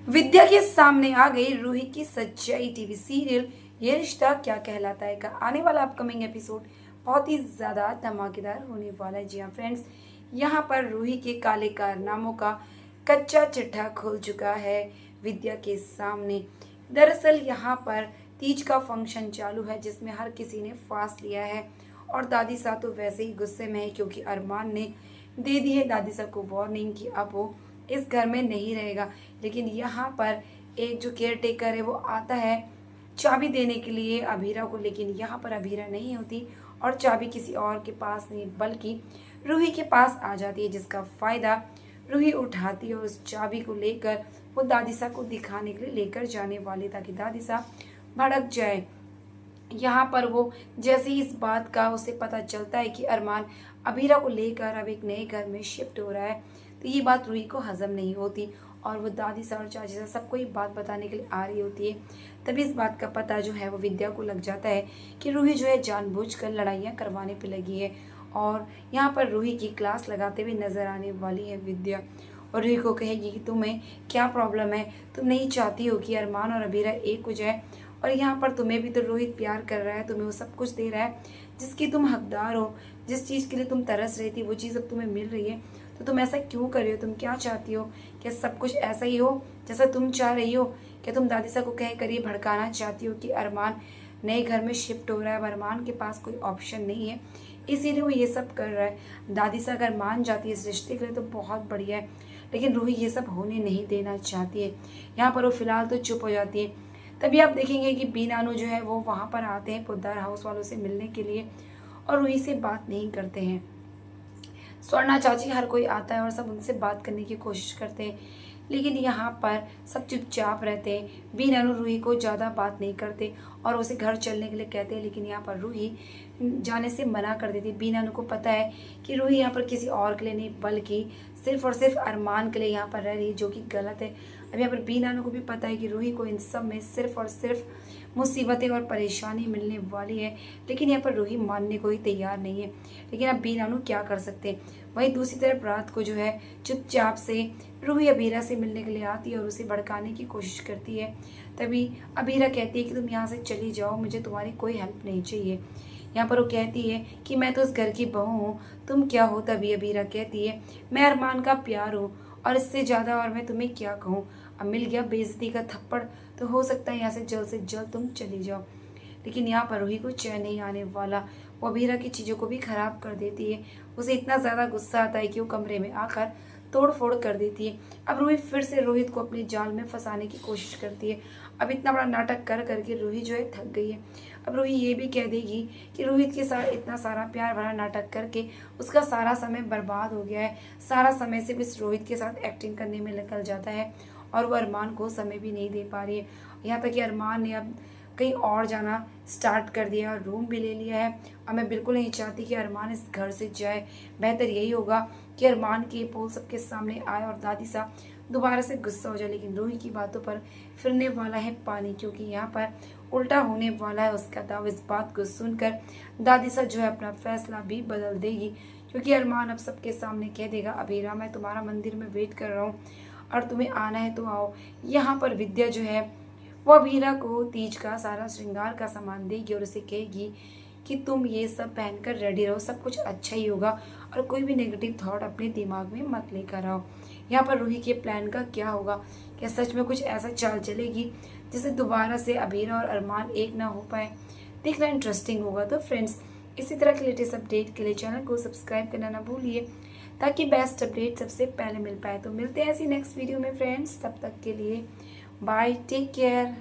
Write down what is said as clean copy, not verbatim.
विद्या के सामने आ गई रूही की सच्चाई। टीवी सीरियल ये रिश्ता क्या कहलाता है का आने वाला अपकमिंग एपिसोड बहुत ही ज्यादा धमाकेदार होने वाला है। जी हाँ फ्रेंड्स, यहाँ पर रूही के काले कारनामों का कच्चा चिट्ठा खुल चुका है विद्या के सामने। दरअसल यहाँ पर तीज का फंक्शन चालू है जिसमें हर किसी ने फांस लिया है और दादी साहब तो वैसे ही गुस्से में है क्योंकि अरमान ने दे दी है दादी साहब को वार्निंग कि अब वो इस घर में नहीं रहेगा। लेकिन यहाँ पर एक जो केयर टेकर है वो आता है चाबी देने के लिए अभीरा को, लेकिन यहाँ पर अभीरा नहीं होती और चाबी किसी और के पास नहीं बल्कि रूही के पास आ जाती है, जिसका फायदा रूही उठाती है और उस चाबी को लेकर वो दादी साहब को दिखाने के लिए लेकर जाने वाली ताकि दादी साहब भड़क जाए। यहाँ पर वो जैसे ही इस बात का उसे पता चलता है कि अरमान अभीरा को लेकर अब एक नए घर में शिफ्ट हो रहा है, तो ये बात रूही को हजम नहीं होती और वो दादी साहब और चाची साहब सबको ये बात बताने के लिए आ रही होती है। तभी इस बात का पता जो है वो विद्या को लग जाता है कि रूही जो है जानबूझकर लड़ाइयाँ करवाने पे लगी है और यहाँ पर रूही की क्लास लगाते हुए नजर आने वाली है विद्या। और रूही को कहेगी कि तुम्हें क्या प्रॉब्लम है, तुम नहीं चाहती हो कि अरमान और अभीरा एक हो जाए, और यहाँ पर तुम्हें भी तो रोहित प्यार कर रहा है, तुम्हें वो सब कुछ दे रहा है जिसकी तुम हकदार हो, जिस चीज़ के लिए तुम तरस रही थी वो चीज़ अब तुम्हें मिल रही है, तो तुम ऐसा क्यों कर रही हो, तुम क्या चाहती हो, क्या सब कुछ ऐसा ही हो जैसा तुम चाह रही हो, क्या तुम दादी साहब को कह कर ये भड़काना चाहती हो कि अरमान नए घर में शिफ्ट हो रहा है, अरमान के पास कोई ऑप्शन नहीं है इसीलिए वो ये सब कर रहा है। दादी साहब अगर मान जाती है इस रिश्ते के लिए तो बहुत बढ़िया है, लेकिन रूही ये सब होने नहीं देना चाहती है। यहाँ पर वो फिलहाल तो चुप हो जाती है। तभी आप देखेंगे कि बीनानू जो है वो वहाँ पर आते हैं पोद्दार हाउस वालों से मिलने के लिए और रूही से बात नहीं करते हैं। स्वर्णा चाची हर कोई आता है और सब उनसे बात करने की कोशिश करते हैं, लेकिन यहाँ पर सब चुपचाप रहते हैं। बीनानू रूही को ज़्यादा बात नहीं करते और उसे घर चलने के लिए कहते हैं, लेकिन यहाँ पर रूही जाने से मना कर देती है। बीनानू को पता है कि रूही यहाँ पर किसी और के लिए नहीं बल्कि सिर्फ और सिर्फ अरमान के लिए यहाँ पर रह रही है, जो कि गलत है। अब यहाँ पर बीनानू को भी पता है कि रूही को इन सब में सिर्फ और सिर्फ मुसीबतें और परेशानी मिलने वाली है, लेकिन यहाँ पर रूही मानने को ही तैयार नहीं है। लेकिन अब बीनानू क्या कर सकते हैं। वहीं दूसरी तरफ रात को जो है चुपचाप से रूही अभीरा से मिलने के लिए आती है और उसे भड़काने की कोशिश करती है। तभी अभीरा कहती है कि तुम यहाँ से चली जाओ, मुझे तुम्हारी कोई हेल्प नहीं चाहिए। यहाँ पर वो कहती है कि मैं तो इस घर की बहू हूँ, तुम क्या हो। तभी अभीरा कहती है मैं अरमान का प्यार हूँ और इससे ज़्यादा और मैं तुम्हें क्या कहूँ। अब मिल गया बेइज्जती का थप्पड़, तो हो सकता है यहाँ से जल्द तुम चली जाओ। लेकिन यहाँ पर रूही को चैन नहीं आने वाला, वो अभीरा की चीज़ों को भी खराब कर देती है। उसे इतना ज़्यादा गुस्सा आता है कि वो कमरे में आकर तोड़ फोड़ कर देती है। अब रूही फिर से रोहित को अपने जाल में फंसाने की कोशिश करती है। अब इतना बड़ा नाटक कर करके रूही जो है थक गई है। अब रूही ये भी कह देगी कि रोहित के साथ इतना सारा प्यार भरा नाटक करके उसका सारा समय बर्बाद हो गया है, सारा समय सिर्फ इस रोहित के साथ एक्टिंग करने में निकल जाता है और वो अरमान को समय भी नहीं दे पा रही है। यहाँ तक कि अरमान ने अब कहीं और जाना स्टार्ट कर दिया और रूम भी ले लिया है। और मैं बिल्कुल नहीं चाहती कि अरमान इस घर से जाए। बेहतर यही होगा कि अरमान की पोल सबके सामने आए और दादी साहब दोबारा से गुस्सा हो जाए। लेकिन रूही की बातों पर फिरने वाला है पानी, क्योंकि यहाँ पर उल्टा होने वाला है उसका दाव। इस बात को सुनकर दादी साहब जो है अपना फैसला भी बदल देगी, क्योंकि अरमान अब सबके सामने कह देगा अभीरा मैं तुम्हारा मंदिर में वेट कर रहा हूँ और तुम्हें आना है तो आओ। यहाँ पर विद्या जो है वो अभीरा को तीज का सारा श्रृंगार का सामान देगी और उसे कहेगी कि तुम ये सब पहनकर रेडी रहो, सब कुछ अच्छा ही होगा और कोई भी नेगेटिव थॉट अपने दिमाग में मत लेकर आओ। यहाँ पर रूही के प्लान का क्या होगा, क्या सच में कुछ ऐसा चाल चलेगी जिससे दोबारा से अभीरा और अरमान एक ना हो पाए। देखना इंटरेस्टिंग होगा। तो फ्रेंड्स, इसी तरह के लेटेस्ट अपडेट के लिए चैनल को सब्सक्राइब करना ना भूलिए ताकि बेस्ट अपडेट सबसे पहले मिल पाए। तो मिलते हैं ऐसी नेक्स्ट वीडियो में फ्रेंड्स, तब तक के लिए बाय, टेक केयर।